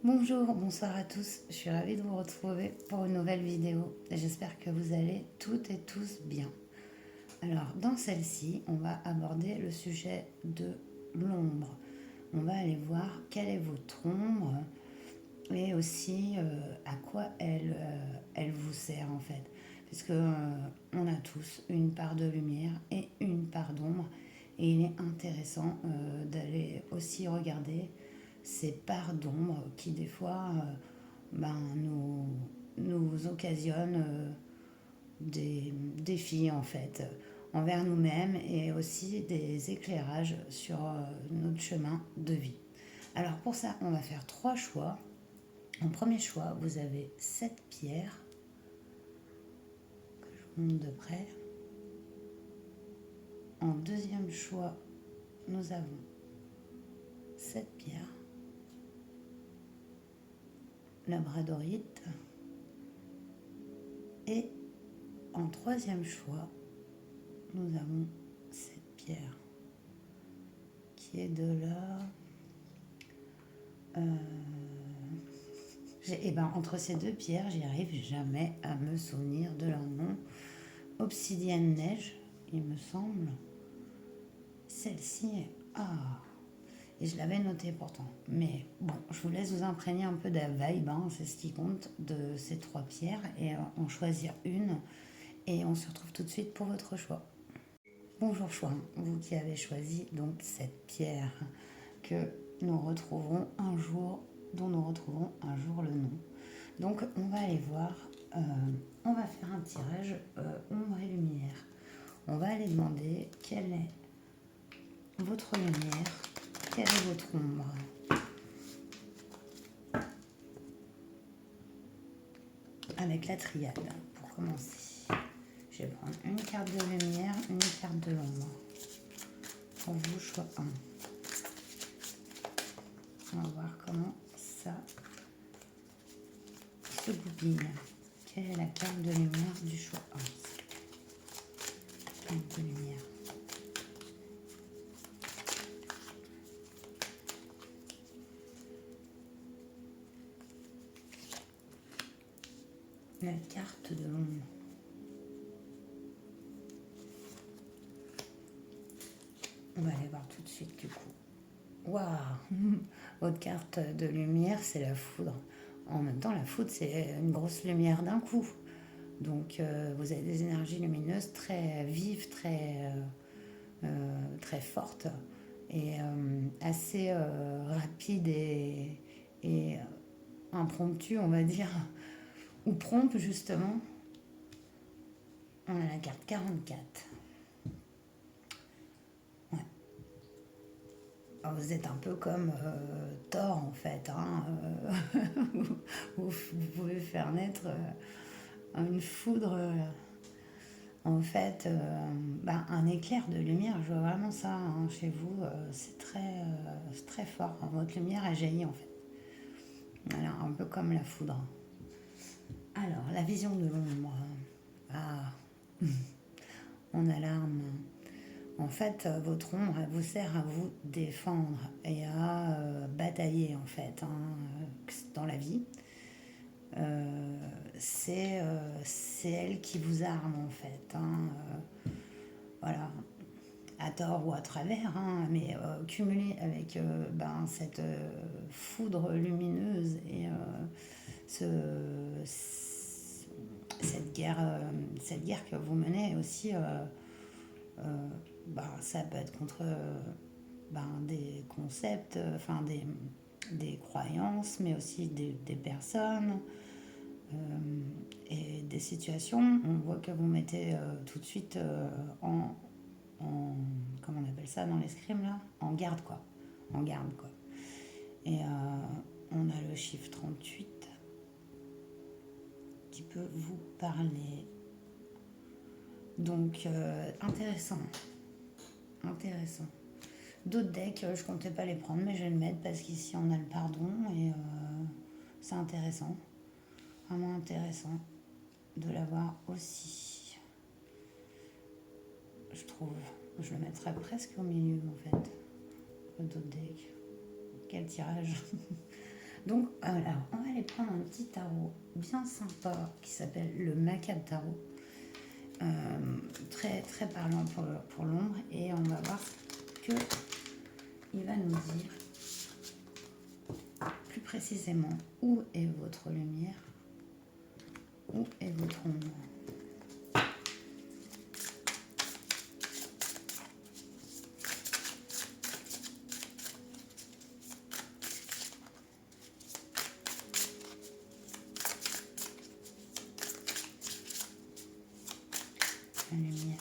Bonjour, bonsoir à tous, je suis ravie de vous retrouver pour une nouvelle vidéo. J'espère que vous allez toutes et tous bien. Alors dans celle-ci, on va aborder le sujet de l'ombre. On va aller voir quelle est votre ombre et aussi à quoi elle vous sert en fait. Puisque on a tous une part de lumière et une part d'ombre. Et il est intéressant d'aller aussi regarder ces parts d'ombre qui des fois nous occasionnent des défis en fait envers nous-mêmes et aussi des éclairages sur notre chemin de vie. Alors pour ça, on va faire trois choix. En premier choix, vous avez cette pierre que je vous montre de près. En deuxième choix, nous avons cette pierre, labradorite. Et en troisième choix, nous avons cette pierre qui est de là. Entre ces deux pierres, j'y arrive jamais à me souvenir de leur nom. Obsidienne neige, il me semble. Celle-ci est... Ah, et je l'avais notée pourtant. Mais bon, je vous laisse vous imprégner un peu de la vibe, hein, c'est ce qui compte de ces trois pierres. Et en choisir une. Et on se retrouve tout de suite pour votre choix. Bonjour choix, vous qui avez choisi donc cette pierre que nous retrouverons un jour, dont nous retrouverons un jour le nom. Donc on va aller voir, on va faire un tirage ombre et lumière. On va aller demander quelle est votre lumière, quelle est votre ombre. Avec la triade pour commencer. Je vais prendre une carte de lumière, une carte de l'ombre. Pour vous, choix 1. On va voir comment ça se goupille. Quelle est la carte de lumière du choix 1? Carte de lumière. La carte de l'ombre. On va aller voir tout de suite du coup. Waouh! Votre carte de lumière, c'est la foudre. En même temps, la foudre, c'est une grosse lumière d'un coup. Donc, vous avez des énergies lumineuses très vives, très fortes et assez rapides et impromptues, on va dire, ou promptes, justement. On a la carte 44. Ouais. Alors, vous êtes un peu comme Thor, en fait. Hein, vous pouvez faire naître une foudre, en fait, un éclair de lumière. Je vois vraiment ça hein, chez vous. C'est très fort. Votre lumière, elle jaillit, en fait. Voilà, un peu comme la foudre. Alors, la vision de l'ombre. Ah, on alarme. En fait, votre ombre, elle vous sert à vous défendre et à batailler, en fait, hein, dans la vie. C'est elle qui vous arme, en fait. Hein, voilà, à tort ou à travers, hein, mais cumulé avec cette foudre lumineuse et cette guerre que vous menez aussi, ça peut être contre des concepts, des croyances, mais aussi des personnes et des situations. On voit que vous mettez tout de suite comment on appelle ça dans l'escrime là, en garde quoi, et on a le chiffre 38 qui peut vous parler. Donc intéressant. D'autres decks, je comptais pas les prendre, mais je vais le mettre parce qu'ici on a le pardon et c'est intéressant, vraiment intéressant de l'avoir aussi, je trouve. Je le mettrais presque au milieu en fait. D'autres decks. Quel tirage. Donc, alors, on va aller prendre un petit tarot bien sympa qui s'appelle le Macabre Tarot. Très, très parlant pour l'ombre. Et on va voir ce qu'il va nous dire plus précisément. Où est votre lumière? Où est votre ombre? La lumière.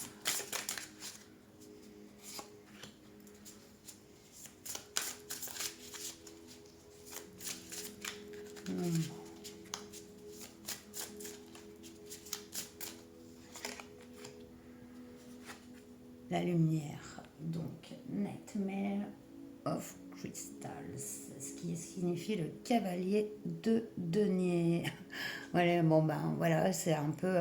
L'ombre. La lumière. Donc, Nightmare of Crystals, ce qui signifie le cavalier de denier. Voilà, bon ben voilà, c'est un peu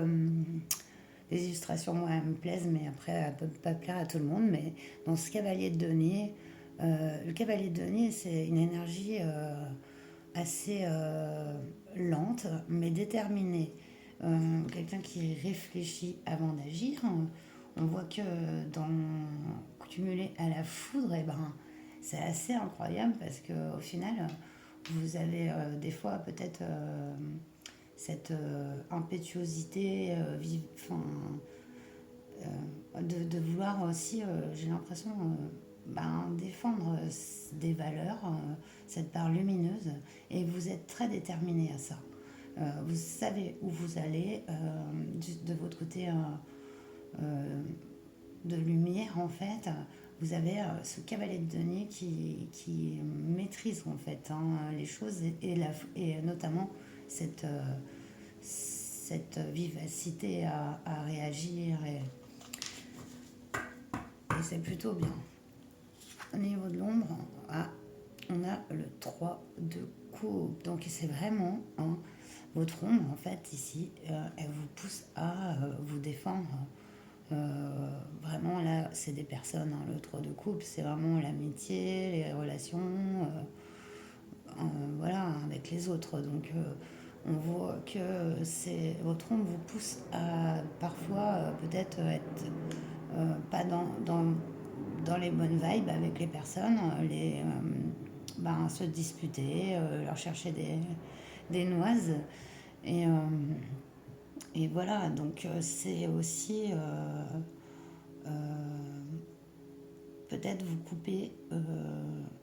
les illustrations, moi, elles me plaisent, mais après, elles ne peuvent pas plaire à tout le monde. Mais dans ce cavalier de denier, le cavalier de denier, c'est une énergie assez lente, mais déterminée. Quelqu'un qui réfléchit avant d'agir. On voit que dans cumulé à la foudre, eh ben, c'est assez incroyable parce qu'au final, vous avez des fois peut-être cette impétuosité de vouloir aussi, j'ai l'impression, défendre des valeurs, cette part lumineuse, et vous êtes très déterminé à ça. Vous savez où vous allez, de votre côté de lumière en fait. Vous avez ce cavalier de denier qui maîtrise en fait les choses et notamment cette, cette vivacité à réagir et c'est plutôt bien. Au niveau de l'ombre, on a le 3 de coupe. Donc c'est vraiment votre ombre en fait ici, elle vous pousse à vous défendre. Vraiment là, c'est des personnes, le 3 de coupe, c'est vraiment l'amitié, les relations, voilà, avec les autres. Donc on voit que votre ombre vous pousse à parfois peut-être être pas dans les bonnes vibes avec les personnes, se disputer, leur chercher des noises. Et, et voilà, donc c'est aussi peut-être vous couper,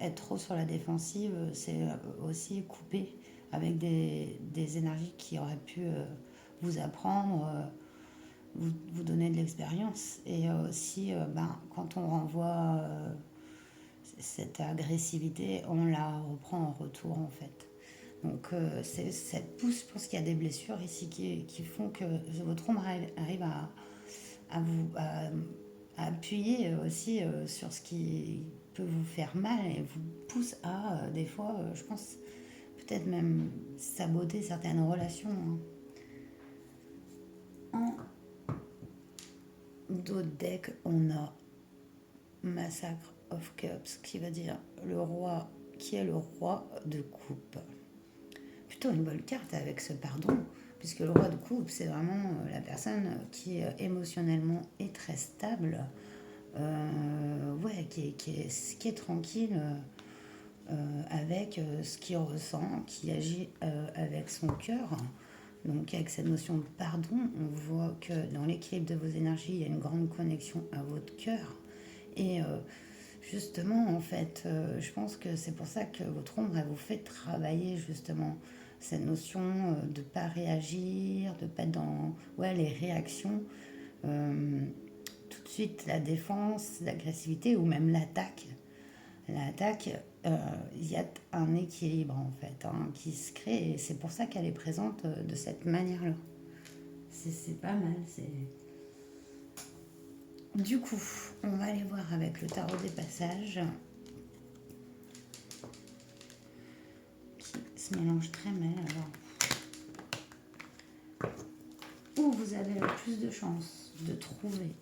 être trop sur la défensive, c'est aussi couper avec des énergies qui auraient pu vous apprendre, vous donner de l'expérience. Et aussi, quand on renvoie cette agressivité, on la reprend en retour en fait. Donc cette pousse, je pense qu'il y a des blessures ici qui font que votre ombre arrive à vous appuyer aussi sur ce qui peut vous faire mal et vous pousse à des fois, je pense, peut-être même saboter certaines relations. En d'autres decks, on a Massacre of Cups qui va dire le roi qui est le roi de coupe. Plutôt une bonne carte avec ce pardon, puisque le roi de coupe, c'est vraiment la personne qui émotionnellement est très stable, qui est tranquille avec ce qu'il ressent, qui agit avec son cœur. Donc avec cette notion de pardon, on voit que dans l'équilibre de vos énergies, il y a une grande connexion à votre cœur. Et justement, en fait, je pense que c'est pour ça que votre ombre, elle vous fait travailler justement cette notion de ne pas réagir, de ne pas être dans les réactions. Tout de suite, la défense, l'agressivité ou même l'attaque. L'attaque, il y a un équilibre en fait qui se crée et c'est pour ça qu'elle est présente de cette manière-là. C'est pas mal. Du coup, on va aller voir avec le tarot des passages qui se mélange très mal. Alors, où vous avez le plus de chances de trouver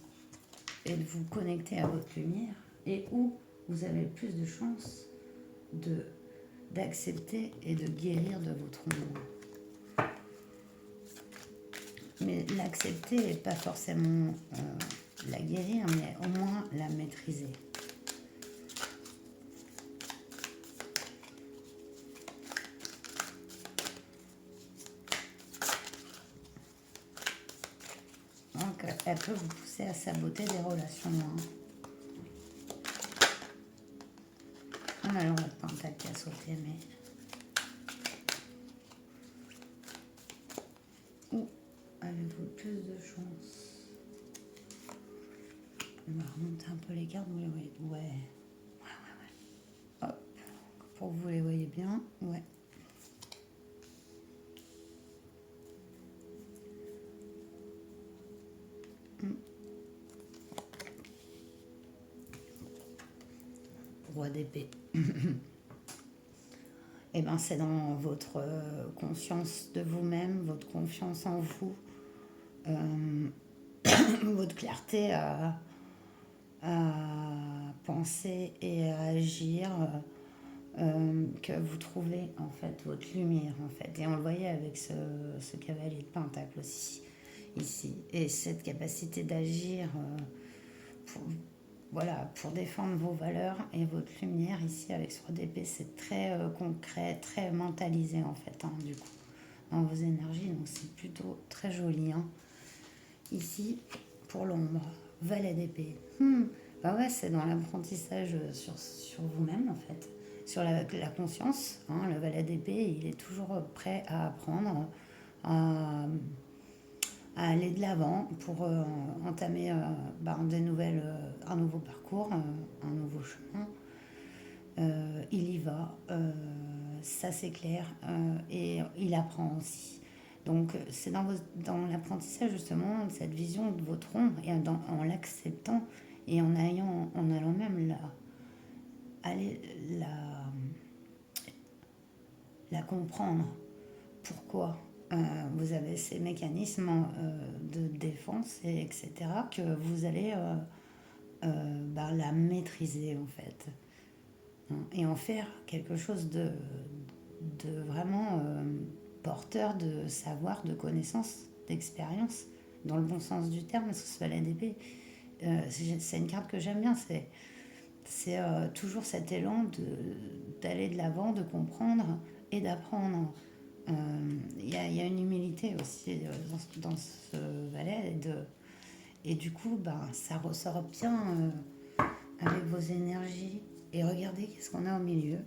et de vous connecter à votre lumière et où vous avez le plus de chances de d'accepter et de guérir de votre ombre. Mais l'accepter et pas forcément la guérir, mais au moins la maîtriser. Donc, elle peut vous pousser à saboter des relations. Hein. On a le roi de pentacle qui a sauté, mais... Où avez-vous plus de chance? On va remonter un peu les cartes, vous les voyez. Ouais. Hop. Pour que vous les voyez bien. Ouais. Roi d'épée. Et ben c'est dans votre conscience de vous-même, votre confiance en vous, votre clarté à penser et à agir, que vous trouvez en fait votre lumière en fait. Et on le voyait avec ce cavalier de pentacle aussi ici. Et cette capacité d'agir pour, voilà, pour défendre vos valeurs et votre lumière ici avec ce roi d'épée, c'est très concret, très mentalisé en fait, hein, du coup, dans vos énergies. Donc c'est plutôt très joli. Hein. Ici, pour l'ombre, valet d'épée. Bah ouais, c'est dans l'apprentissage sur vous-même en fait, sur la conscience. Hein, le valet d'épée, il est toujours prêt à apprendre, à aller de l'avant pour entamer un nouveau parcours, un nouveau chemin. Il y va, ça c'est clair, et il apprend aussi. Donc c'est dans l'apprentissage justement, cette vision de votre ombre, et en l'acceptant et en allant même la comprendre. Pourquoi vous avez ces mécanismes de défense, etc., que vous allez la maîtriser en fait. Et en faire quelque chose de vraiment porteur de savoir, de connaissances, d'expérience, dans le bon sens du terme, parce que ce valet d'épée, c'est une carte que j'aime bien, c'est toujours cet élan d'aller de l'avant, de comprendre et d'apprendre. Il y a une humilité aussi dans ce valet, et du coup, ça ressort bien avec vos énergies. Et regardez qu'est-ce qu'on a au milieu.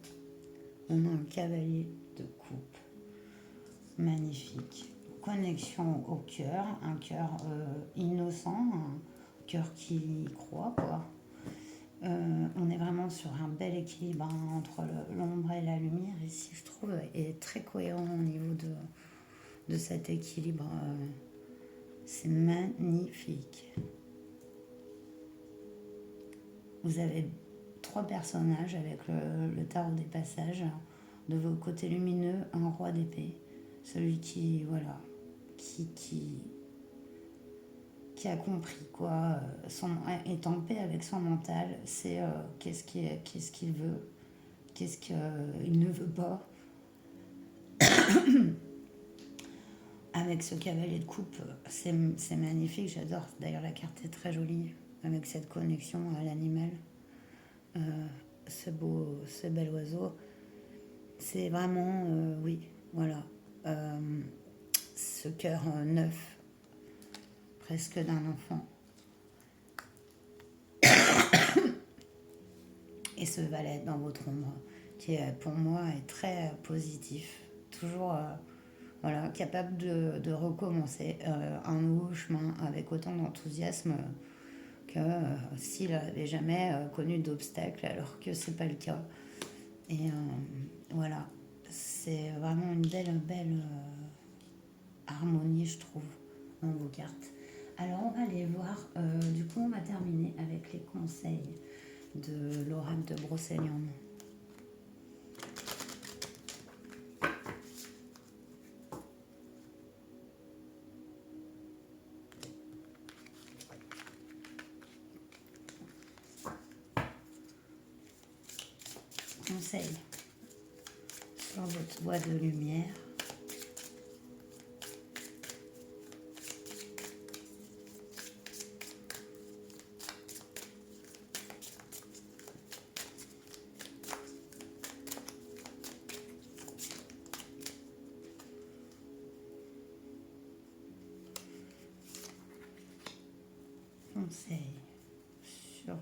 On a un cavalier de coupe. Magnifique. Connexion au cœur. Un cœur innocent. Un cœur qui croit, quoi. On est vraiment sur un bel équilibre entre l'ombre et la lumière. Ici, je trouve, et très cohérent au niveau de cet équilibre. C'est magnifique. Vous avez 3 personnages avec le tarot des passages. De vos côtés lumineux, un roi d'épée. Celui qui, voilà, qui a compris, quoi, est en paix avec son mental, c'est qu'est-ce qu'il veut, qu'est-ce qu'il ne veut pas. Avec ce cavalier de coupe, c'est magnifique, j'adore. D'ailleurs, la carte est très jolie, avec cette connexion à l'animal. Ce bel oiseau, c'est vraiment, oui, voilà, ce cœur neuf, presque d'un enfant. Et ce valet dans votre ombre, qui est, pour moi est très positif, toujours voilà, capable de recommencer un nouveau chemin avec autant d'enthousiasme que s'il n'avait jamais connu d'obstacles, alors que c'est pas le cas. Et voilà, c'est vraiment une belle harmonie, je trouve, dans vos cartes. Alors on va aller voir, du coup on va terminer avec les conseils de l'oracle de Brocéliande. Conseil dans votre voie de lumière. Conseil sur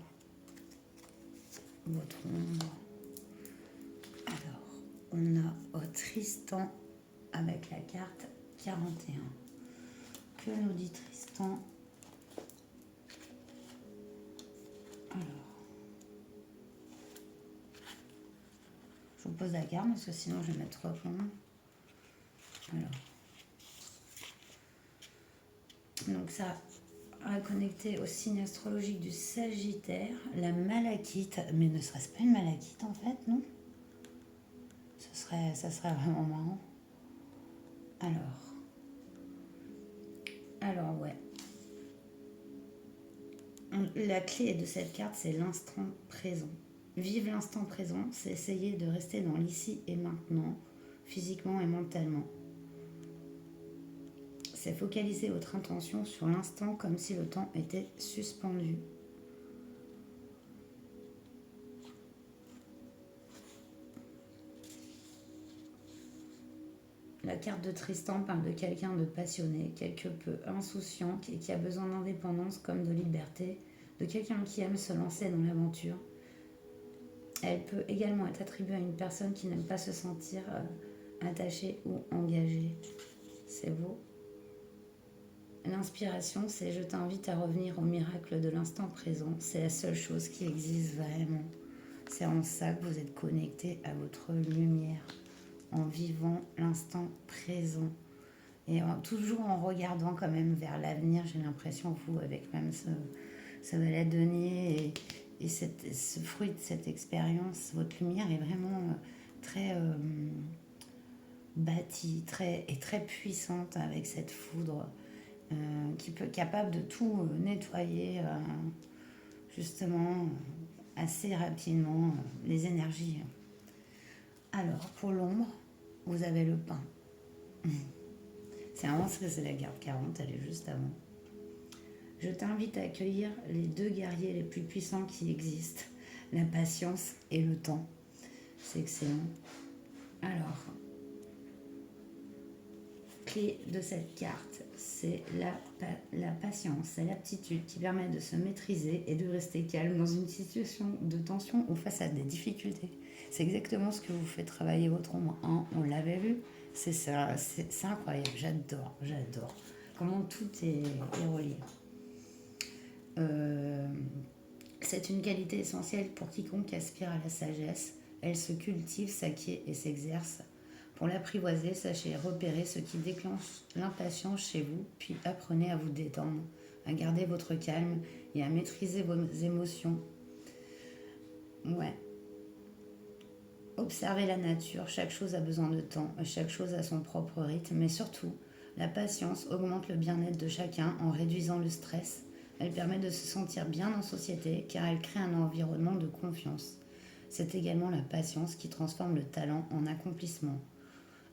votre ombre. Alors, on a Tristan avec la carte 41. Que nous dit Tristan? Alors, je vous pose la carte parce que sinon je vais mettre trop long. Alors, donc ça à connecter au signe astrologique du Sagittaire, la malachite, mais ne serait-ce pas une malachite en fait, non? Ça serait vraiment marrant. Alors ouais. La clé de cette carte, c'est l'instant présent. Vivre l'instant présent, c'est essayer de rester dans l'ici et maintenant, physiquement et mentalement. C'est focaliser votre intention sur l'instant comme si le temps était suspendu. La carte de Tristan parle de quelqu'un de passionné, quelque peu insouciant et qui a besoin d'indépendance comme de liberté, de quelqu'un qui aime se lancer dans l'aventure. Elle peut également être attribuée à une personne qui n'aime pas se sentir attachée ou engagée. C'est beau. L'inspiration, c'est je t'invite à revenir au miracle de l'instant présent. C'est la seule chose qui existe vraiment. C'est en ça que vous êtes connecté à votre lumière, en vivant l'instant présent. Et toujours en regardant quand même vers l'avenir, j'ai l'impression, vous, avec même ce valet de denier et ce fruit de cette expérience, votre lumière est vraiment très bâtie et très puissante avec cette foudre. Qui peut être capable de tout nettoyer justement assez rapidement les énergies. Alors pour l'ombre, vous avez le pain. C'est vraiment parce que c'est la carte 40, elle est juste avant. Je t'invite à accueillir les deux guerriers les plus puissants qui existent, la patience et le temps. C'est excellent. Alors, clé de cette carte, c'est la patience, c'est l'aptitude qui permet de se maîtriser et de rester calme dans une situation de tension ou face à des difficultés. C'est exactement ce que vous fait travailler votre ombre. On l'avait vu, c'est ça, c'est incroyable, j'adore. Comment tout est relié. C'est une qualité essentielle pour quiconque aspire à la sagesse. Elle se cultive, s'acquiert et s'exerce. Pour l'apprivoiser, sachez repérer ce qui déclenche l'impatience chez vous, puis apprenez à vous détendre, à garder votre calme et à maîtriser vos émotions. Ouais. Observez la nature, chaque chose a besoin de temps, chaque chose a son propre rythme, mais surtout, la patience augmente le bien-être de chacun en réduisant le stress. Elle permet de se sentir bien en société car elle crée un environnement de confiance. C'est également la patience qui transforme le talent en accomplissement.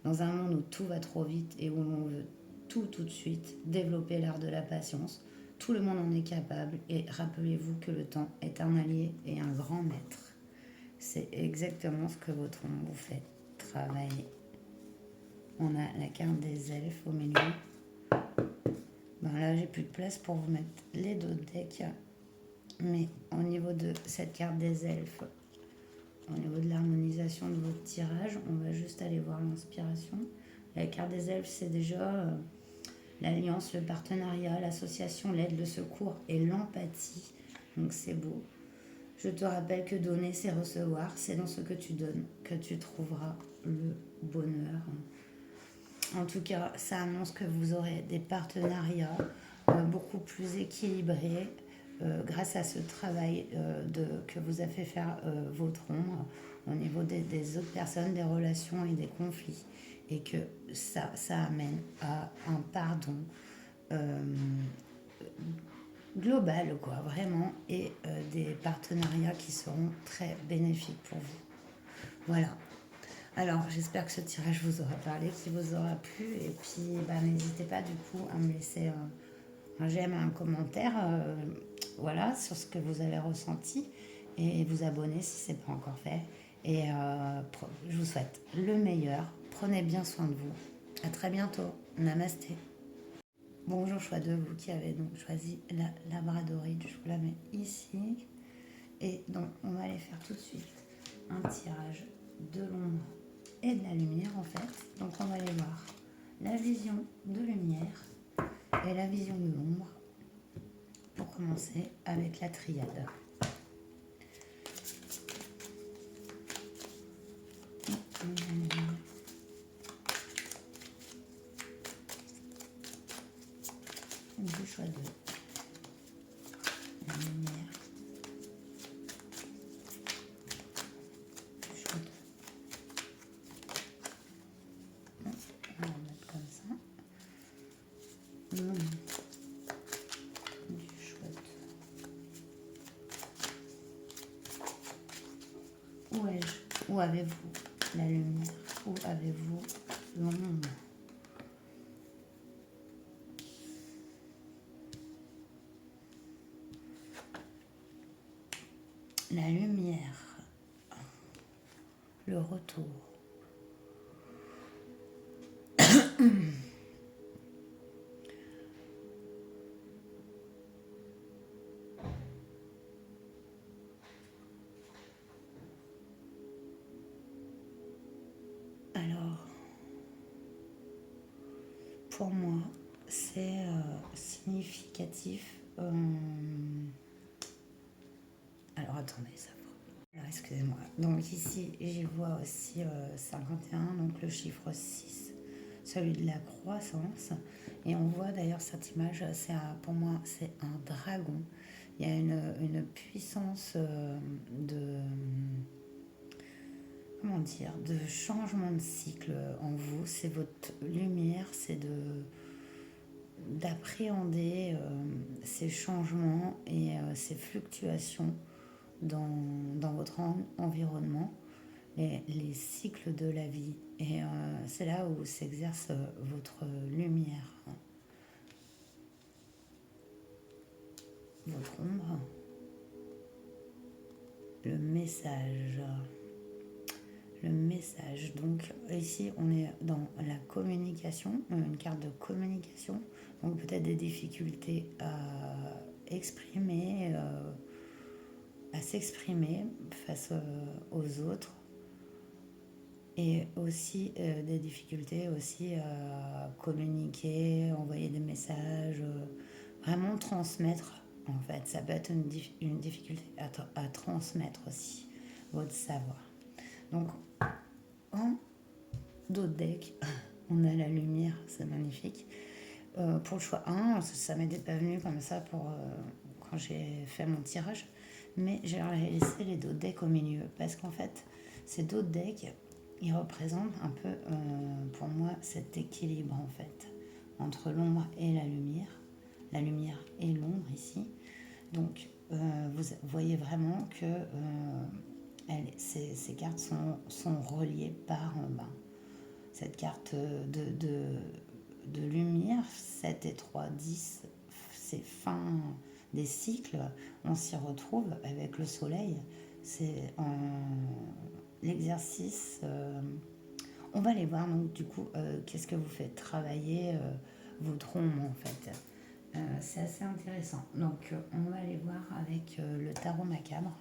Dans un monde où tout va trop vite et où on veut tout de suite, développer l'art de la patience. Tout le monde en est capable et rappelez-vous que le temps est un allié et un grand maître. C'est exactement ce que votre ombre vous fait travailler. On a la carte des elfes au milieu. Ben là, j'ai plus de place pour vous mettre les deux decks. Mais au niveau de cette carte des elfes, au niveau de l'harmonisation de votre tirage, on va juste aller voir l'inspiration. La carte des elfes, c'est déjà l'alliance, le partenariat, l'association, l'aide, le secours et l'empathie. Donc c'est beau. Je te rappelle que donner, c'est recevoir. C'est dans ce que tu donnes que tu trouveras le bonheur. En tout cas, ça annonce que vous aurez des partenariats beaucoup plus équilibrés grâce à ce travail que vous a fait faire votre ombre au niveau des autres personnes, des relations et des conflits. Et que ça amène à un pardon global, quoi, vraiment, et des partenariats qui seront très bénéfiques pour vous. Voilà. Alors, j'espère que ce tirage vous aura parlé, qu'il vous aura plu. Et puis, bah, n'hésitez pas du coup à me laisser un j'aime, un commentaire, voilà, sur ce que vous avez ressenti. Et vous abonner si ce n'est pas encore fait. Et je vous souhaite le meilleur. Prenez bien soin de vous. À très bientôt. Namasté. Bonjour, choix de vous qui avez donc choisi la labradorite. Je vous la mets ici. Et donc, on va aller faire tout de suite un tirage de l'ombre et de la lumière en fait. Donc, on va aller voir la vision de lumière et la vision de l'ombre pour commencer avec la triade. Du choix de la lumière. Du choix de... On va le mettre comme ça. Du choix de... Où ai-je? Où avez-vous la lumière? Où avez-vous l'ombre? La lumière, le retour. Alors, pour moi, c'est significatif. Alors, attendez, ça. Alors, excusez-moi. Donc ici, j'y vois aussi 51, donc le chiffre 6, celui de la croissance. Et on voit d'ailleurs cette image, pour moi, c'est un dragon. Il y a une puissance de... Comment dire, de changement de cycle en vous. C'est votre lumière, c'est d'appréhender ces changements et ces fluctuations dans votre environnement, les cycles de la vie. Et c'est là où s'exerce votre lumière, votre ombre, le message. Le message. Donc ici, on est dans la communication, une carte de communication. Donc peut-être des difficultés à exprimer, à s'exprimer face aux autres. Et aussi des difficultés aussi à communiquer, envoyer des messages, vraiment transmettre en fait. Ça peut être une difficulté à transmettre aussi votre savoir. Donc en dos de deck, on a la lumière, c'est magnifique. Pour le choix 1, ça m'était pas venu comme ça quand j'ai fait mon tirage, mais j'ai laissé les dos de deck au milieu parce qu'en fait, ces dos de deck, ils représentent un peu pour moi cet équilibre en fait entre l'ombre et la lumière et l'ombre ici. Donc vous voyez vraiment que ces cartes sont reliées par cette carte de lumière, 7 et 3, 10, c'est fin des cycles, on s'y retrouve avec le soleil, c'est l'exercice, on va aller voir donc du coup qu'est-ce que vous faites travailler votre ombre en fait. C'est assez intéressant, donc on va aller voir avec le tarot macabre.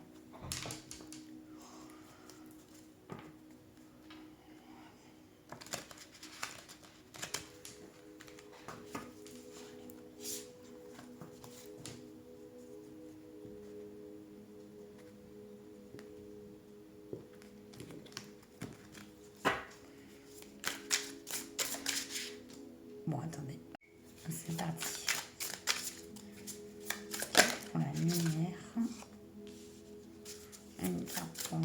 Bon, attendez, c'est parti. Pour la lumière, une carte pour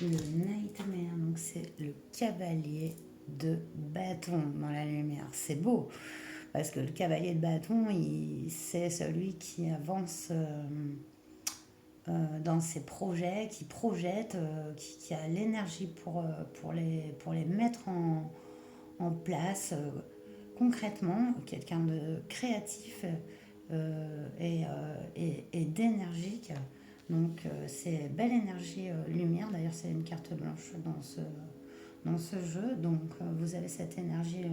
le Nightmare, donc c'est le cavalier de bâton dans la lumière. C'est beau, parce que le cavalier de bâton, c'est celui qui avance dans ses projets, qui projette, qui a l'énergie pour les mettre en place concrètement, quelqu'un de créatif et d'énergique. Donc c'est belle énergie lumière, d'ailleurs c'est une carte blanche dans ce jeu, donc vous avez cette énergie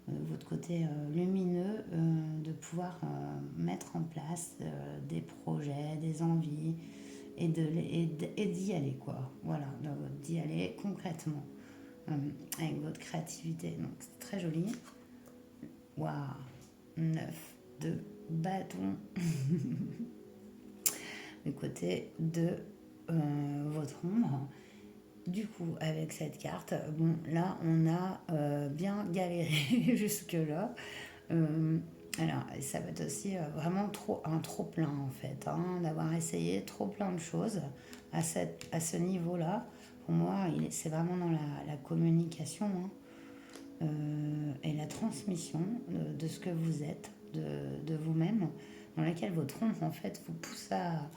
votre côté lumineux de pouvoir mettre en place des projets, des envies et d'y aller quoi. Voilà, d'y aller concrètement avec votre créativité. Donc c'est très joli. Waouh, 9 de bâton du côté de votre ombre. Du coup, avec cette carte, bon, là, on a bien galéré jusque-là. Alors, ça va être aussi vraiment un trop plein, en fait, hein, d'avoir essayé trop plein de choses à ce niveau-là. Pour moi, c'est vraiment dans la communication et la transmission de ce que vous êtes, de vous-même, dans laquelle votre ombre, en fait, vous pousse à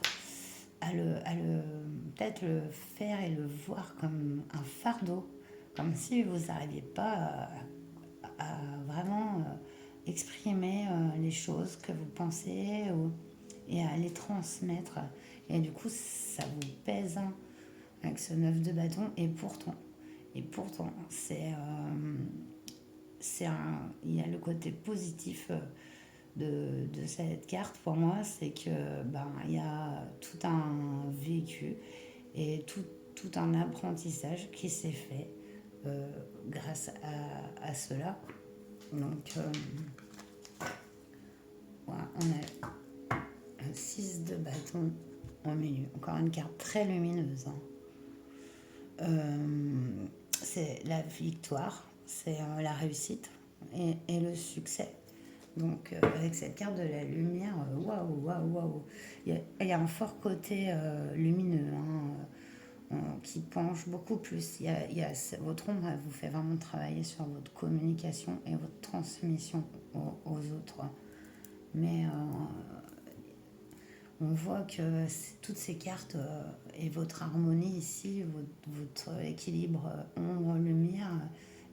peut-être le faire et le voir comme un fardeau, comme si vous n'arriviez pas à vraiment exprimer les choses que vous pensez et à les transmettre. Et du coup, ça vous pèse avec ce 9 de bâton. Et pourtant il y a le côté positif de cette carte pour moi, c'est que il y a tout un vécu et tout un apprentissage qui s'est fait grâce à cela. Donc voilà, on a un 6 de bâton au milieu. Encore une carte très lumineuse. C'est la victoire, c'est la réussite et le succès. Donc avec cette carte de la lumière, waouh, waouh, waouh. Il y a un fort côté lumineux qui penche beaucoup plus. Votre ombre, elle vous fait vraiment travailler sur votre communication et votre transmission aux autres. Mais on voit que toutes ces cartes et votre harmonie ici, votre équilibre ombre-lumière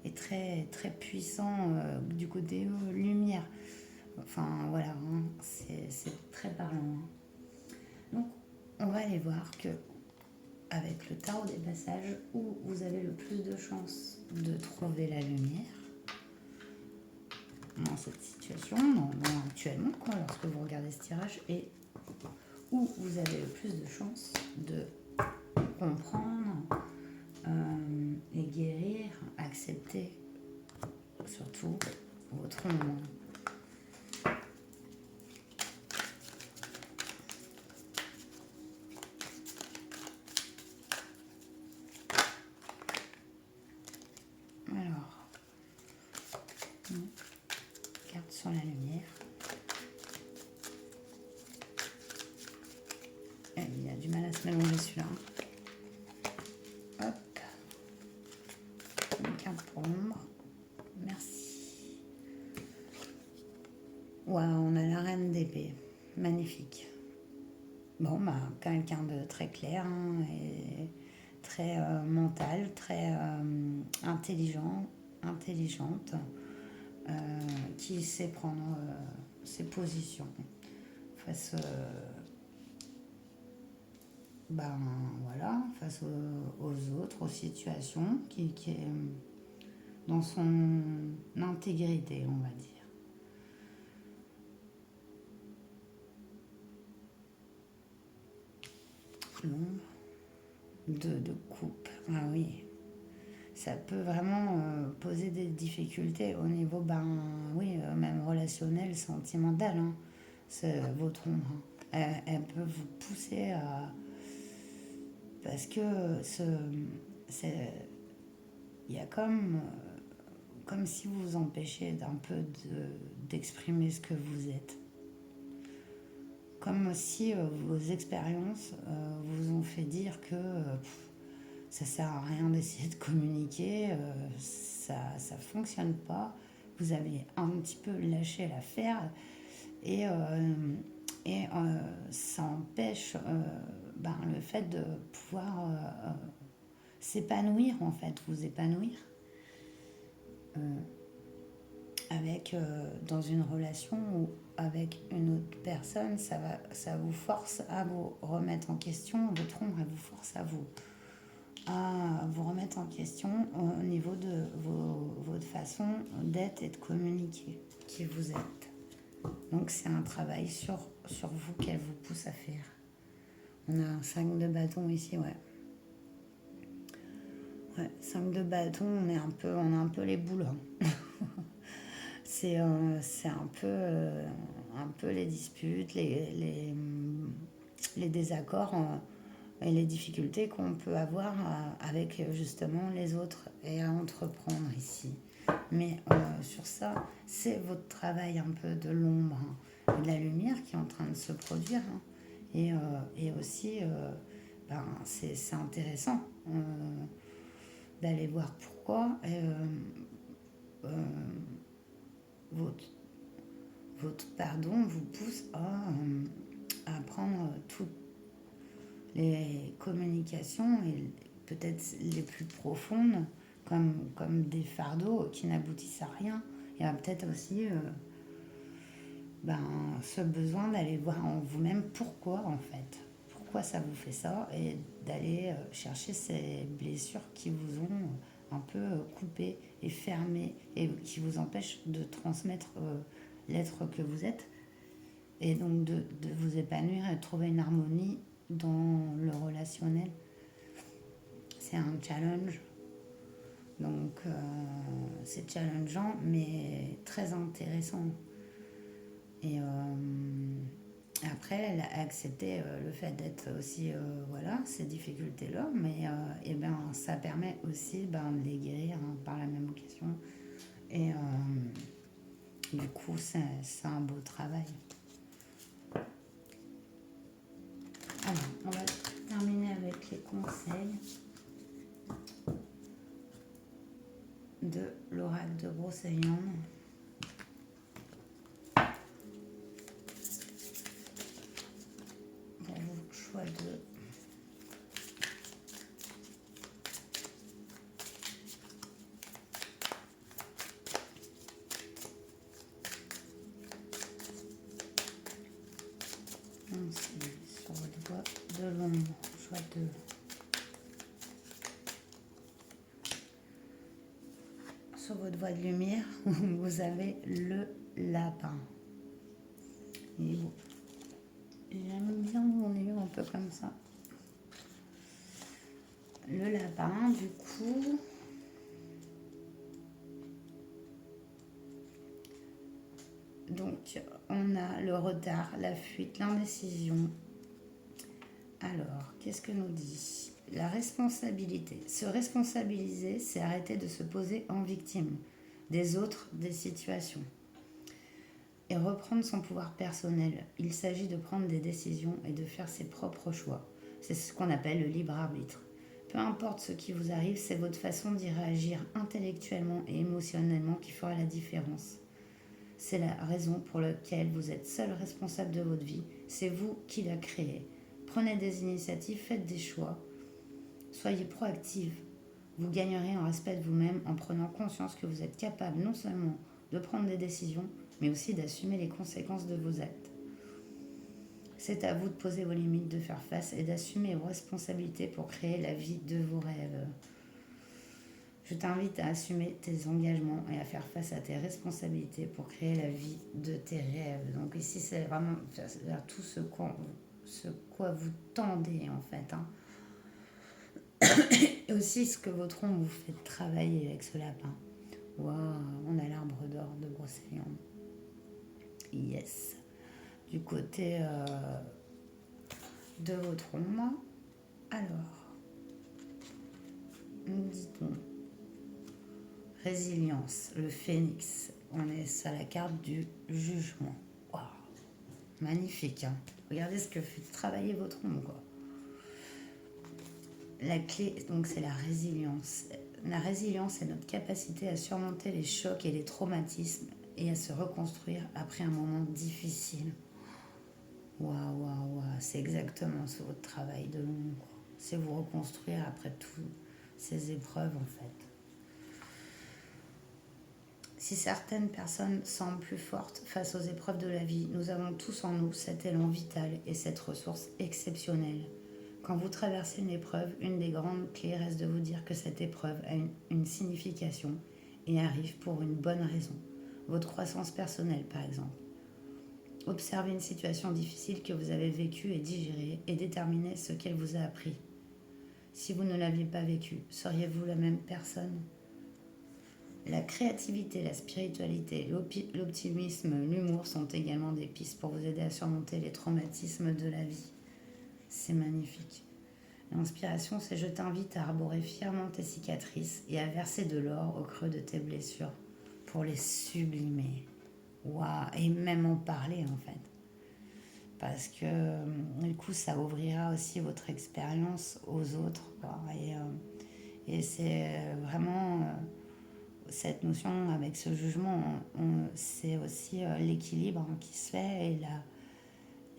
est très, très puissant du côté lumière. Enfin voilà, c'est très parlant. Donc on va aller voir que avec le tarot des passages, où vous avez le plus de chances de trouver la lumière dans cette situation, actuellement, quoi, lorsque vous regardez ce tirage, et où vous avez le plus de chances de comprendre et guérir, accepter surtout votre ombre. Alors, carte sur la lumière. Il a du mal à se mélanger celui-là. Hop. Une carte pour l'ombre. Merci. Waouh, on a la reine d'épée. Magnifique. Bon, quelqu'un de très clair et très mental, très intelligente, qui sait prendre ses positions face face aux autres, aux situations, qui est dans son intégrité, on va dire. L'ombre de coupe, ah oui, ça peut vraiment poser des difficultés au niveau, même relationnel, sentimental. C'est votre ombre. Elle peut vous pousser à... Parce que il y a comme si vous vous empêchiez d'un peu d'exprimer ce que vous êtes. Comme si vos expériences vous ont fait dire que ça sert à rien d'essayer de communiquer, ça fonctionne pas. Vous avez un petit peu lâché l'affaire et, ça empêche le fait de pouvoir s'épanouir en fait, vous épanouir avec dans une relation ou avec une autre personne, ça vous force à vous remettre en question, votre ombre, elle vous force à vous remettre en question au niveau de votre façon d'être et de communiquer, qui vous êtes. Donc c'est un travail sur vous qu'elle vous pousse à faire. On a un 5 de bâton ici, ouais. Ouais, 5 de bâton, on a un peu les boules. Hein. C'est un peu les disputes, les désaccords et les difficultés qu'on peut avoir avec justement les autres et à entreprendre ici. Mais sur ça, c'est votre travail un peu de l'ombre et de la lumière qui est en train de se produire. Hein. Et aussi, c'est intéressant d'aller voir pourquoi votre, votre pardon vous pousse à prendre toutes les communications et peut-être les plus profondes comme des fardeaux qui n'aboutissent à rien. Il y a peut-être aussi ce besoin d'aller voir en vous-même pourquoi en fait. Pourquoi ça vous fait ça et d'aller chercher ces blessures qui vous ont un peu coupé et fermé et qui vous empêchent de transmettre l'être que vous êtes et donc de vous épanouir et de trouver une harmonie dans le relationnel. C'est un challenge. Donc c'est challengeant mais très intéressant. Et après, elle a accepté le fait d'être aussi, ces difficultés-là, mais ça permet aussi de les guérir hein, par la même occasion. Et du coup, c'est un beau travail. Alors, on va terminer avec les conseils de l'oracle de Brocéliande. Choix de sur votre voie de l'ombre, choix de sur votre voie de lumière, vous avez le lapin. Et bon, j'aime bien mon est un peu comme ça. Le lapin, du coup, donc on a le retard, la fuite, l'indécision. Alors, qu'est-ce que nous dit la responsabilité? Se responsabiliser, c'est arrêter de se poser en victime des autres, des situations. Et reprendre son pouvoir personnel. Il s'agit de prendre des décisions et de faire ses propres choix. C'est ce qu'on appelle le libre arbitre. Peu importe ce qui vous arrive, c'est votre façon d'y réagir intellectuellement et émotionnellement qui fera la différence. C'est la raison pour laquelle vous êtes seul responsable de votre vie. C'est vous qui la créez. Prenez des initiatives, faites des choix. Soyez proactive. Vous gagnerez en respect de vous-même en prenant conscience que vous êtes capable non seulement de prendre des décisions, mais aussi d'assumer les conséquences de vos actes. C'est à vous de poser vos limites, de faire face et d'assumer vos responsabilités pour créer la vie de vos rêves. Je t'invite à assumer tes engagements et à faire face à tes responsabilités pour créer la vie de tes rêves. Donc ici, c'est vraiment vers tout ce quoi vous tendez en fait. Hein. Et aussi ce que votre ombre vous fait travailler avec ce lapin. Waouh, on a l'arbre d'or de Brocéliande. Yes. Du côté de votre ombre. Alors, nous dit-on résilience, le phénix. On est sur la carte du jugement. Waouh, magnifique. Hein. Regardez ce que fait travailler votre ombre, quoi. La clé, donc, c'est la résilience. La résilience est notre capacité à surmonter les chocs et les traumatismes et à se reconstruire après un moment difficile. Waouh, waouh, waouh, c'est exactement ce votre travail de l'ombre. C'est vous reconstruire après toutes ces épreuves, en fait. Si certaines personnes semblent plus fortes face aux épreuves de la vie, nous avons tous en nous cet élan vital et cette ressource exceptionnelle. Quand vous traversez une épreuve, une des grandes clés reste de vous dire que cette épreuve a une signification et arrive pour une bonne raison. Votre croissance personnelle, par exemple. Observez une situation difficile que vous avez vécue et digérée et déterminez ce qu'elle vous a appris. Si vous ne l'aviez pas vécue, seriez-vous la même personne ? La créativité, la spiritualité, l'optimisme, l'humour sont également des pistes pour vous aider à surmonter les traumatismes de la vie. C'est magnifique. L'inspiration, c'est je t'invite à arborer fièrement tes cicatrices et à verser de l'or au creux de tes blessures pour les sublimer. Waouh, et même en parler en fait. Parce que du coup, ça ouvrira aussi votre expérience aux autres. Quoi. Et c'est vraiment cette notion avec ce jugement, c'est aussi l'équilibre qui se fait et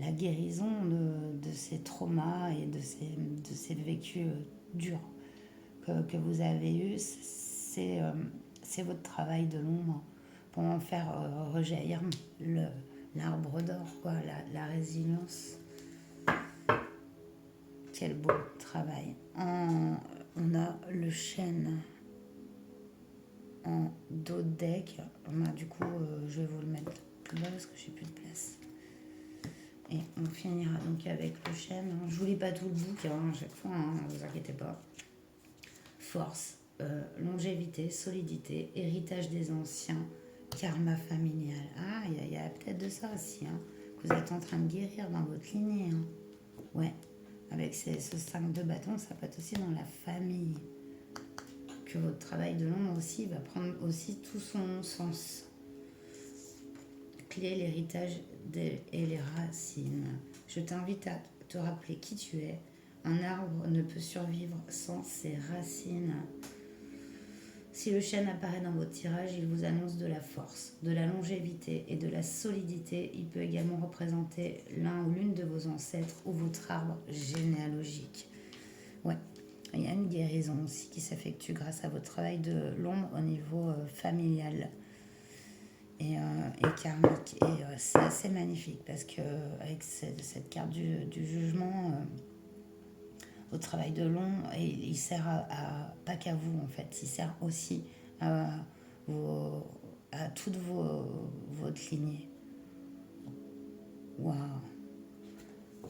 la guérison de ces traumas et de ces vécus durs que vous avez eus. C'est votre travail de l'ombre pour en faire rejaillir l'arbre d'or, quoi, la résilience. Quel beau travail. On a le chêne en dos de deck. Du coup, je vais vous le mettre plus bas parce que j'ai plus de place. Et on finira donc avec le chêne. Je vous lis pas tout le bouquin à chaque fois, ne vous inquiétez pas. Force, longévité, solidité, héritage des anciens, karma familial. Ah, il y a peut-être de ça aussi, que vous êtes en train de guérir dans votre lignée. Ouais, avec ce 5 de bâton, ça peut être aussi dans la famille. Que votre travail de l'ombre aussi va prendre aussi tout son sens. Clé, l'héritage et les racines. Je t'invite à te rappeler qui tu es. Un arbre ne peut survivre sans ses racines. Si le chêne apparaît dans votre tirage, il vous annonce de la force, de la longévité et de la solidité. Il peut également représenter l'un ou l'une de vos ancêtres ou votre arbre généalogique. Ouais, il y a une guérison aussi qui s'effectue grâce à votre travail de l'ombre au niveau familial et karmique. Et c'est assez magnifique parce que avec cette carte du jugement, au travail de l'ombre, et il sert pas qu'à vous en fait, il sert aussi à toute votre lignée. Waouh!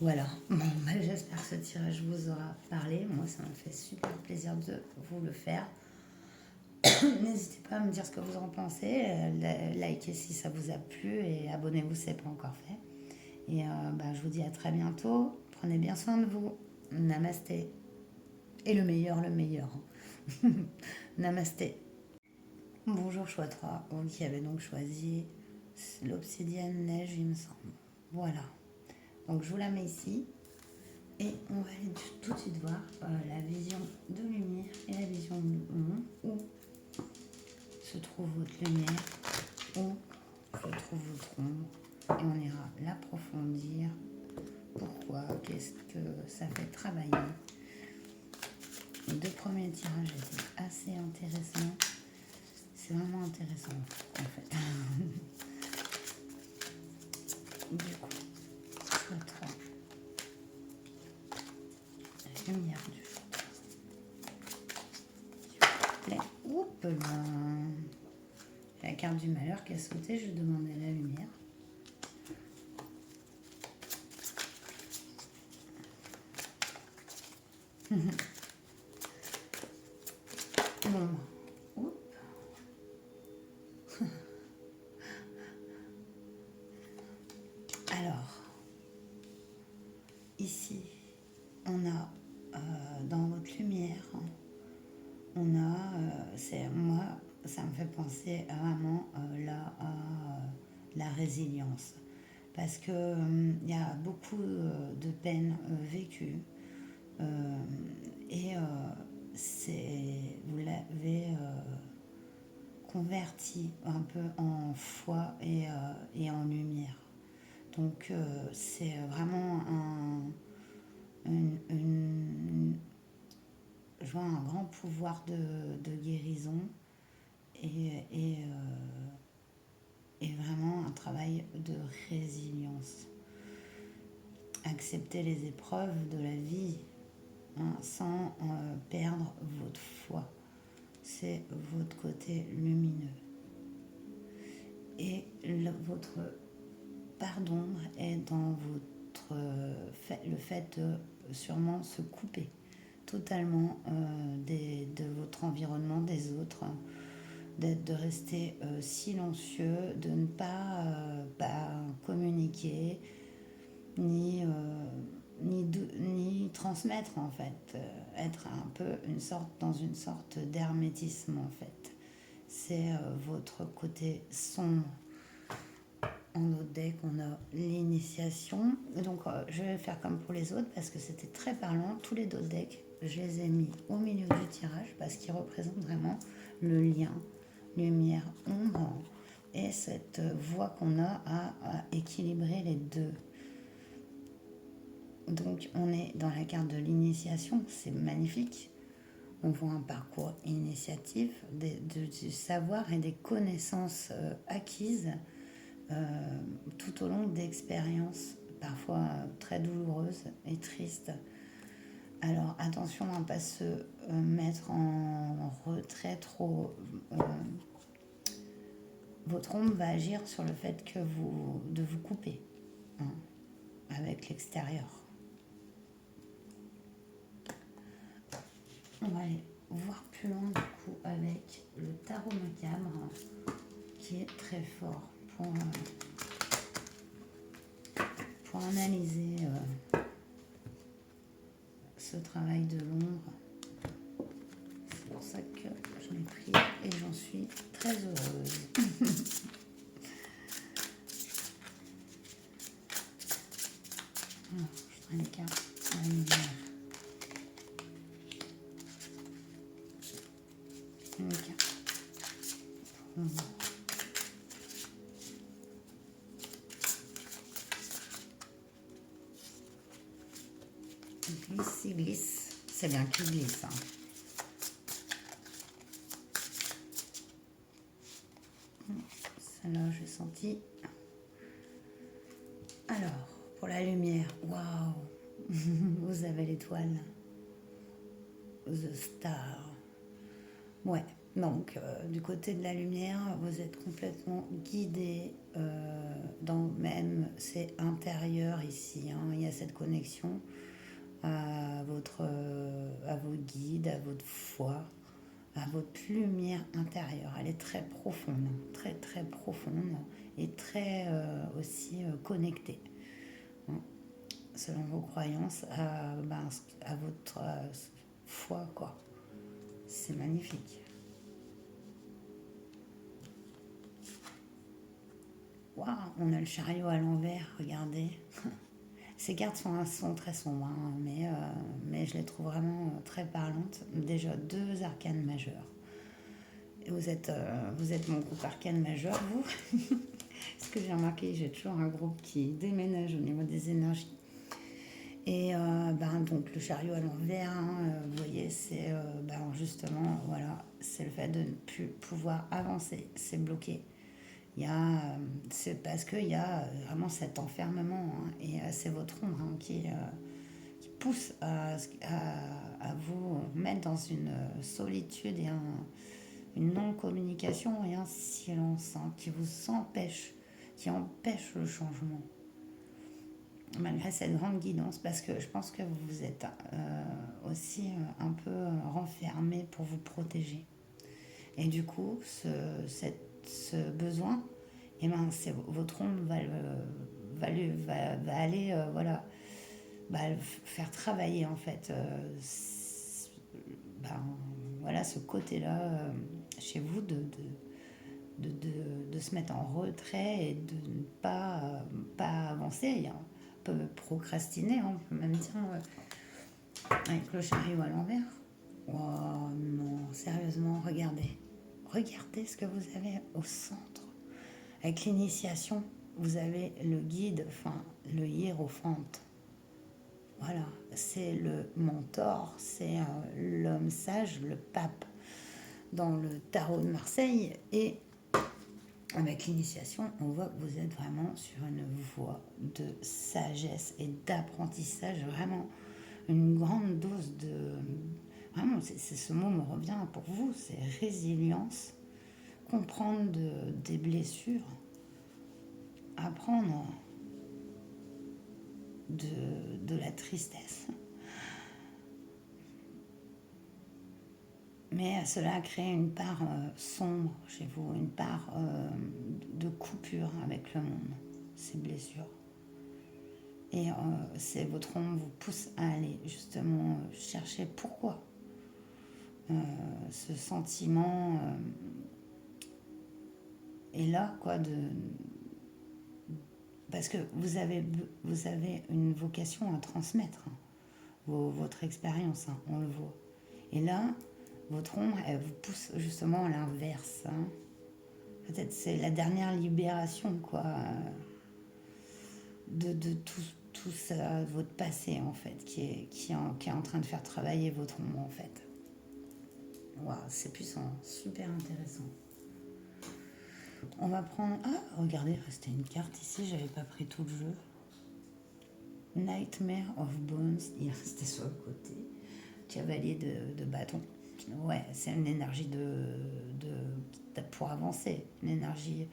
Voilà, bon, j'espère que ce tirage vous aura parlé. Moi, ça m'a fait super plaisir de vous le faire. N'hésitez pas à me dire ce que vous en pensez. Likez si ça vous a plu et abonnez-vous si ce n'est pas encore fait. Et je vous dis à très bientôt. Prenez bien soin de vous. Namasté. Et le meilleur, le meilleur. Namasté. Bonjour choix 3. Vous qui avez donc choisi l'obsidienne neige, il me semble. Voilà. Donc je vous la mets ici. Et on va aller tout de suite voir la vision de lumière et la vision de où se trouve votre lumière, où se trouve votre ombre. Et on ira l'approfondir. Pourquoi? Qu'est-ce que ça fait travailler? Les 2 premiers tirages étaient assez intéressants. C'est vraiment intéressant en fait. Du coup, choix 3. La lumière du choix 3. S'il vous plaît. Oups là. La carte du malheur qui a sauté, je demandais la lumière. Bon. Oups. Alors, ici, on a dans votre lumière, on a, moi, ça me fait penser vraiment là à la résilience. Parce que il y a beaucoup de peines vécues Et vous l'avez converti un peu en foi et en lumière. Donc c'est vraiment je vois un grand pouvoir de guérison et vraiment un travail de résilience. Accepter les épreuves de la vie, hein, sans perdre votre foi. C'est votre côté lumineux. Et votre pardon est dans le fait de sûrement se couper totalement de votre environnement, des autres, de rester silencieux, de ne pas communiquer, ni transmettre en fait, être un peu dans une sorte d'hermétisme en fait. C'est votre côté sombre. En autre deck, on a l'initiation. Donc, je vais faire comme pour les autres parce que c'était très parlant. Tous les autres decks, je les ai mis au milieu du tirage parce qu'ils représentent vraiment le lien lumière, ombre et cette voie qu'on a à équilibrer les deux. Donc, on est dans la carte de l'initiation. C'est magnifique. On voit un parcours initiatif, du savoir et des connaissances acquises tout au long d'expériences parfois très douloureuses et tristes. Alors attention à ne pas se mettre en retrait trop. Votre ombre va agir sur le fait de vous couper, hein, avec l'extérieur. On va aller voir plus loin du coup avec le tarot macabre qui est très fort pour analyser ce travail de l'ombre. C'est pour ça que je l'ai pris et j'en suis très heureuse. Alors, je prends une carte à la lumière. Une carte pour l'ombre. Il glisse. C'est bien qu'il glisse. Hein. Celle-là, j'ai senti. Alors, pour la lumière, waouh, vous avez l'étoile. The Star. Ouais, donc du côté de la lumière, vous êtes complètement guidé c'est intérieur ici. Hein, il y a cette connexion à vos guides, à votre foi, à votre lumière intérieure. Elle est très profonde, très très profonde et très aussi connectée, hein, selon vos croyances, à votre foi, quoi. C'est magnifique. Waouh, on a le chariot à l'envers, regardez. Ces cartes sont très sombres, hein, mais je les trouve vraiment très parlantes. Déjà, 2 arcanes majeures. Et vous êtes mon groupe arcane majeur, vous. Ce que j'ai remarqué, j'ai toujours un groupe qui déménage au niveau des énergies. Et donc le chariot à l'envers, hein, vous voyez, c'est justement, voilà, c'est le fait de ne plus pouvoir avancer, c'est bloqué. C'est parce qu'il y a vraiment cet enfermement, hein, et c'est votre ombre, hein, qui pousse à vous mettre dans une solitude et une non-communication et un silence, hein, qui empêche le changement. Malgré cette grande guidance, parce que je pense que vous êtes aussi un peu renfermé pour vous protéger. Et du coup, ce besoin, c'est votre ombre va aller le faire travailler en fait voilà ce côté-là chez vous de se mettre en retrait et de ne pas avancer. On peut procrastiner, hein, on peut même dire Avec le chariot à l'envers. Oh non, sérieusement, regardez. Regardez ce que vous avez au centre. Avec l'initiation, vous avez le guide, enfin le hiérophante. Voilà, c'est le mentor, c'est l'homme sage, le pape dans le tarot de Marseille. Et avec l'initiation, on voit que vous êtes vraiment sur une voie de sagesse et d'apprentissage, vraiment une grande dose de... Vraiment, ce mot me revient pour vous, c'est résilience, comprendre des blessures, apprendre de la tristesse. Mais cela a créé une part sombre chez vous, une part de coupure avec le monde, ces blessures. Et c'est votre ombre vous pousse à aller justement chercher pourquoi ce sentiment est là, quoi, parce que vous avez une vocation à transmettre votre expérience, on le voit. Et là, votre ombre, elle vous pousse justement à l'inverse. Peut-être c'est la dernière libération, quoi, de tout ça, votre passé, en fait, qui est en train de faire travailler votre ombre, en fait. Waouh, c'est puissant, super intéressant. On va prendre... Ah, regardez, il restait une carte ici, j'avais pas pris tout le jeu. Nightmare of Bones, il restait sur le côté. Cavalier de bâton. Ouais, c'est une énergie pour avancer. Une énergie...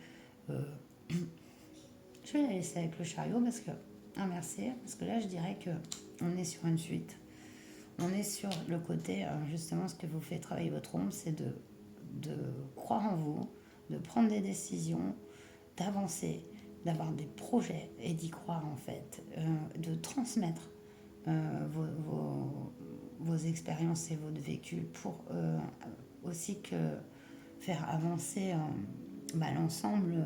Je vais la laisser avec le chariot parce que... Inversé, parce que là, je dirais que on est sur une suite. On est sur le côté, justement, ce que vous fait travailler votre ombre, c'est de croire en vous, de prendre des décisions, d'avancer, d'avoir des projets et d'y croire, en fait, de transmettre vos expériences et votre vécu pour aussi que faire avancer l'ensemble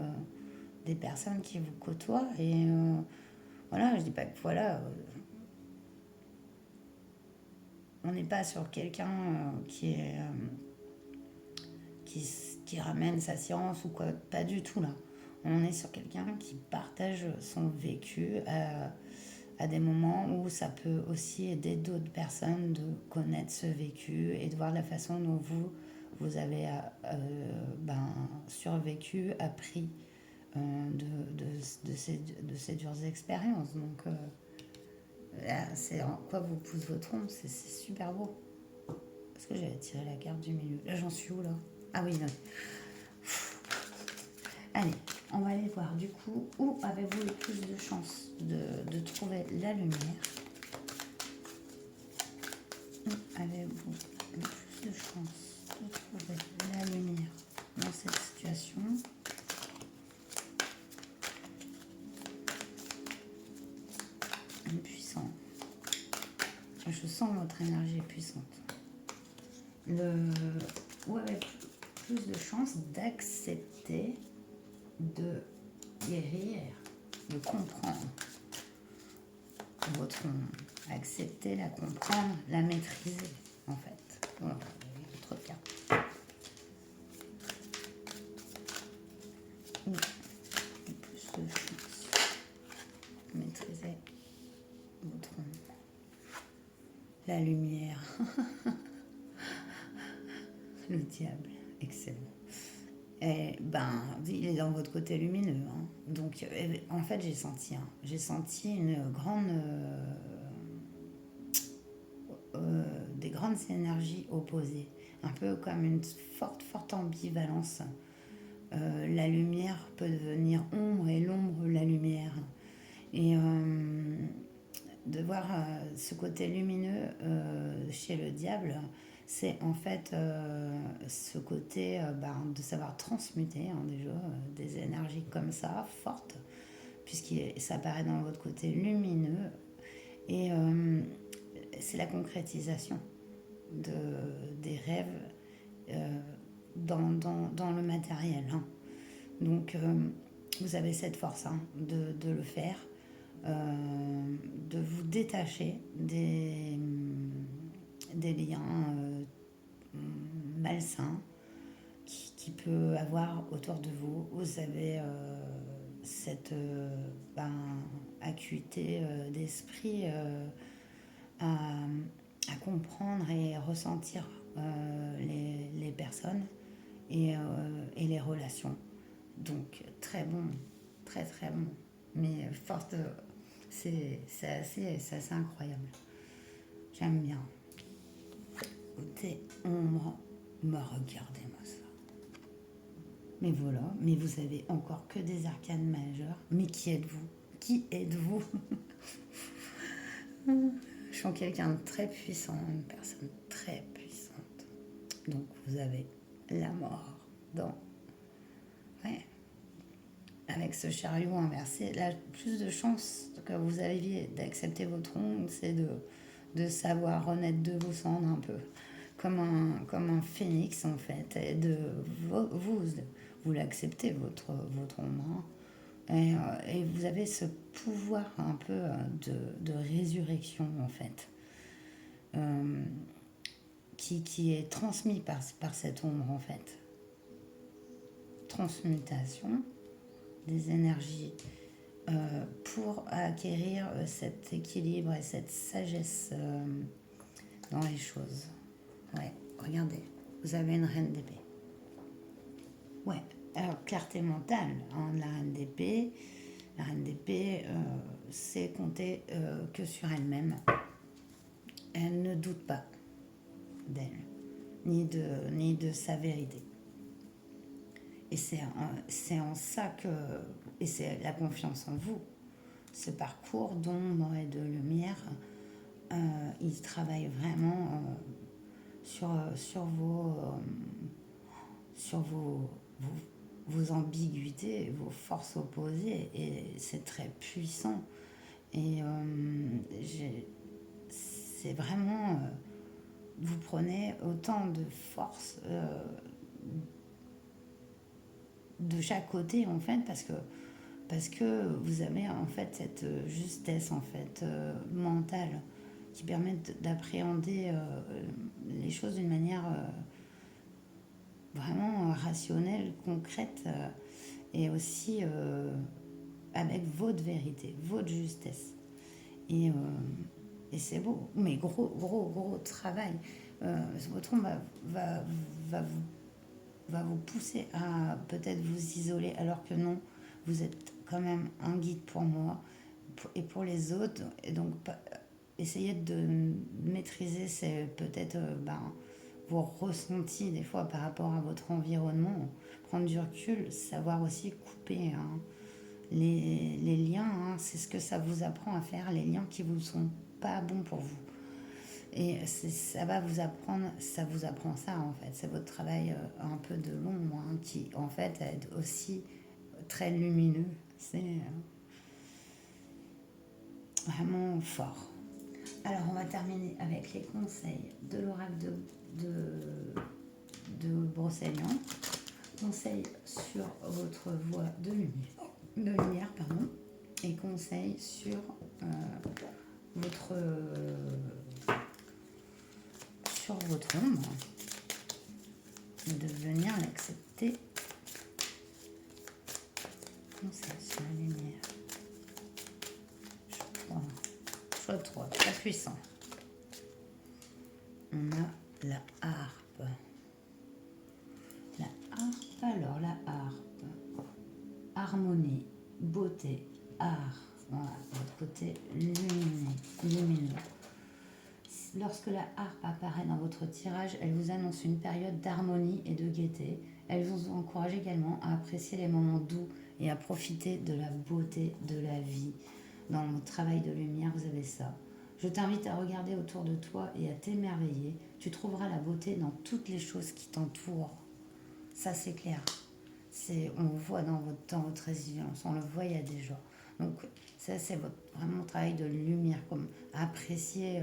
des personnes qui vous côtoient. Et voilà, je dis pas que voilà, on n'est pas sur quelqu'un qui est qui ramène sa science ou quoi, pas du tout là. On est sur quelqu'un qui partage son vécu à des moments où ça peut aussi aider d'autres personnes de connaître ce vécu et de voir la façon dont vous avez survécu, appris de ces dures expériences. Donc là, c'est en quoi vous pousse votre ombre, c'est super beau. Est-ce que j'avais tiré la carte du milieu? Là, j'en suis où là? Ah oui, non. Allez, on va aller voir du coup où avez-vous le plus de chances de trouver la lumière. Où avez-vous le plus de chances de trouver la lumière dans cette situation? Puissant. Je sens votre énergie puissante. Où avez-vous plus de chances d'accepter de guérir, de comprendre votre ombre, accepter, la comprendre, la maîtriser en fait. Voilà, votre carte. Plus de chance, maîtriser votre ombre, la lumière, le diable, excellent. Et il est dans votre côté lumineux. Donc, en fait, j'ai senti une grande, des grandes énergies opposées, un peu comme une forte ambivalence. La lumière peut devenir ombre et l'ombre la lumière. Et de voir ce côté lumineux chez le diable, c'est en fait ce côté de savoir transmuter déjà des énergies comme ça, fortes, ça apparaît dans votre côté lumineux. Et c'est la concrétisation des rêves dans le matériel. Donc vous avez cette force de le faire. De vous détacher des liens malsains qui peut avoir autour de vous. Vous avez cette acuité d'esprit à, à comprendre et ressentir les personnes et les relations. Donc très bon, très très bon. Mais forte, c'est assez incroyable. J'aime bien. Côté ombre, me regardez-moi ça. Mais voilà, mais vous avez encore que des arcanes majeures. Mais qui êtes-vous? Qui êtes-vous? Je suis quelqu'un de très puissant, une personne très puissante. Donc vous avez la mort dans... Ouais. Avec ce chariot inversé, là, plus de chances que vous aviez d'accepter votre onde, c'est de savoir renaître de vos cendres un peu. Comme un phénix en fait. Et vous l'acceptez, votre ombre. Et vous avez ce pouvoir un peu de résurrection en fait. Qui est transmis par cette ombre en fait. Transmutation des énergies pour acquérir cet équilibre et cette sagesse dans les choses. Ouais, regardez, vous avez une reine d'épée. Ouais, alors clarté mentale, hein, la reine d'épée. La reine d'épée, c'est compter que sur elle-même. Elle ne doute pas d'elle, ni de sa vérité. Et c'est en ça que... Et c'est la confiance en vous. Ce parcours d'ombre et de lumière, il travaille vraiment sur vos ambiguïtés, vos forces opposées. Et c'est très puissant. Et c'est vraiment... vous prenez autant de force de chaque côté en fait parce que vous avez en fait cette justesse en fait mentale qui permet d'appréhender les choses d'une manière vraiment rationnelle, concrète et aussi avec votre vérité, votre justesse. Et, c'est beau, mais gros travail. Votre ombre va vous pousser à peut-être vous isoler, alors que non, vous êtes quand même un guide pour moi et pour les autres. Et donc, essayez de maîtriser peut-être vos ressentis des fois par rapport à votre environnement. Prendre du recul, savoir aussi couper les liens. Hein, c'est ce que ça vous apprend à faire, les liens qui vous sont pas bons pour vous. Et ça vous apprend ça en fait. C'est votre travail un peu de l'ombre hein, qui en fait est aussi très lumineux. C'est vraiment fort. Alors on va terminer avec les conseils de l'oracle de Brocéliande. Conseils sur votre voie de lumière, et conseils sur votre ombre, de venir l'accepter. Conseils sur la lumière. Choix 3, très puissant. On a la harpe. Alors la harpe, harmonie, beauté, art, voilà, votre côté lumineux. Lorsque la harpe apparaît dans votre tirage, elle vous annonce une période d'harmonie et de gaieté. Elle vous encourage également à apprécier les moments doux et à profiter de la beauté de la vie. Dans le travail de lumière, vous avez ça. Je t'invite à regarder autour de toi et à t'émerveiller. Tu trouveras la beauté dans toutes les choses qui t'entourent. Ça, c'est clair. On le voit dans votre résilience, on le voit il y a des jours. Donc, ça, c'est vraiment travail de lumière, comme apprécier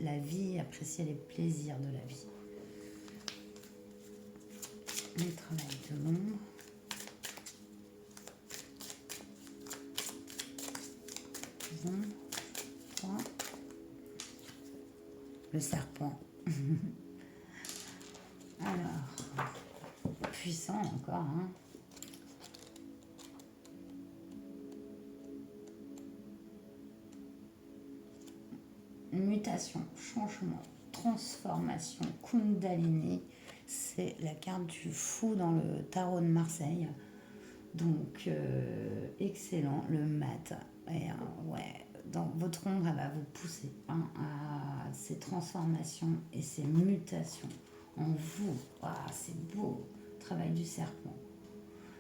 la vie, apprécier les plaisirs de la vie. Le travail de l'ombre. le serpent. Alors, puissant encore, hein. Mutation, changement, transformation, Kundalini, c'est la carte du fou dans le tarot de Marseille. Donc, excellent, le mat. Et, ouais, dans votre ombre, elle va vous pousser hein, à ces transformations et ces mutations en vous. Ah, c'est beau, travail du serpent.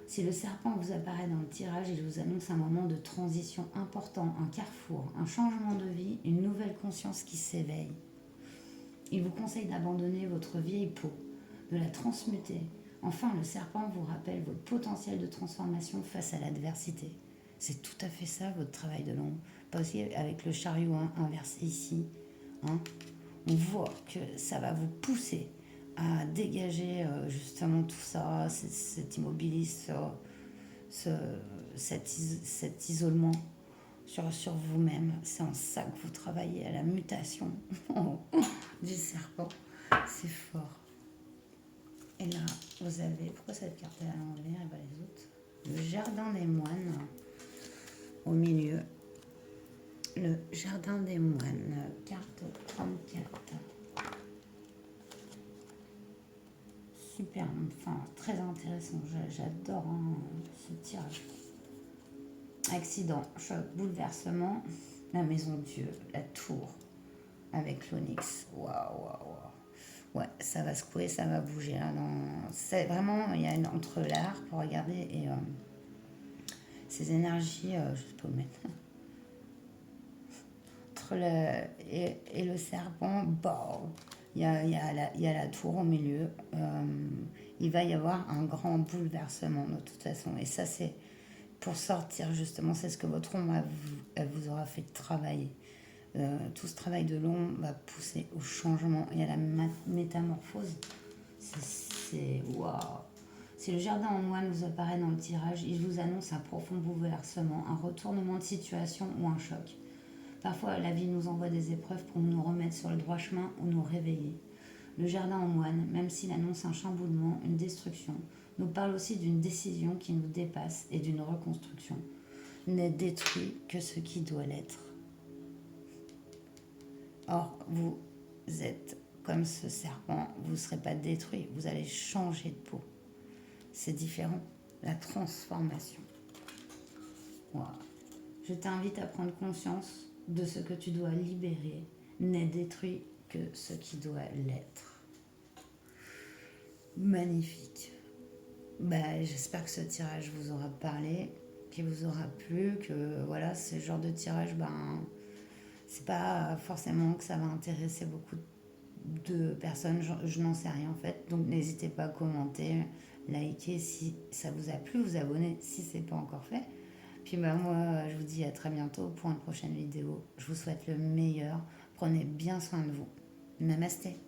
Si le serpent vous apparaît dans le tirage, il vous annonce un moment de transition important, un carrefour, un changement de vie, une nouvelle conscience qui s'éveille. Il vous conseille d'abandonner votre vieille peau, de la transmuter. Enfin, le serpent vous rappelle votre potentiel de transformation face à l'adversité. C'est tout à fait ça, votre travail de l'ombre. Pas aussi avec le chariot inversé ici. Hein. On voit que ça va vous pousser à dégager justement tout ça, cet immobilisme, cet isolement sur vous-même. C'est en ça que vous travaillez à la mutation du serpent. C'est fort. Et là, vous avez... Pourquoi cette carte est à l'envers et pas les autres? Le jardin des moines au milieu. Le jardin des moines, carte 34. Super, enfin très intéressant. J'adore hein, ce tirage. Accident, choc, bouleversement, la maison de Dieu, la tour avec l'onyx. Waouh, waouh, waouh. Ouais, ça va secouer, ça va bouger. Là, c'est vraiment, il y a une entre l'art pour regarder et ces énergies, je peux mettre entre et le serpent. Bon, il y a la tour au milieu. Il va y avoir un grand bouleversement de toute façon. Et ça, c'est pour sortir justement, c'est ce que votre ombre elle vous aura fait travailler. Tout ce travail de l'ombre va pousser au changement et à la métamorphose. C'est waouh. Si le jardin en moine vous apparaît dans le tirage, il vous annonce un profond bouleversement, un retournement de situation ou un choc. Parfois, la vie nous envoie des épreuves pour nous remettre sur le droit chemin ou nous réveiller. Le jardin en moine, même s'il annonce un chamboulement, une destruction, nous parle aussi d'une décision qui nous dépasse et d'une reconstruction. N'est détruit que ce qui doit l'être. Or, vous êtes comme ce serpent, vous ne serez pas détruit, vous allez changer de peau. C'est différent, la transformation. Wow. Je t'invite à prendre conscience de ce que tu dois libérer, n'est détruit que ce qui doit l'être. Magnifique. J'espère que ce tirage vous aura parlé, qu'il vous aura plu, que voilà, ce genre de tirage, c'est pas forcément que ça va intéresser beaucoup de personnes, je n'en sais rien en fait. Donc n'hésitez pas à commenter, liker si ça vous a plu, vous abonner si c'est pas encore fait. Puis moi, je vous dis à très bientôt pour une prochaine vidéo. Je vous souhaite le meilleur. Prenez bien soin de vous. Namasté.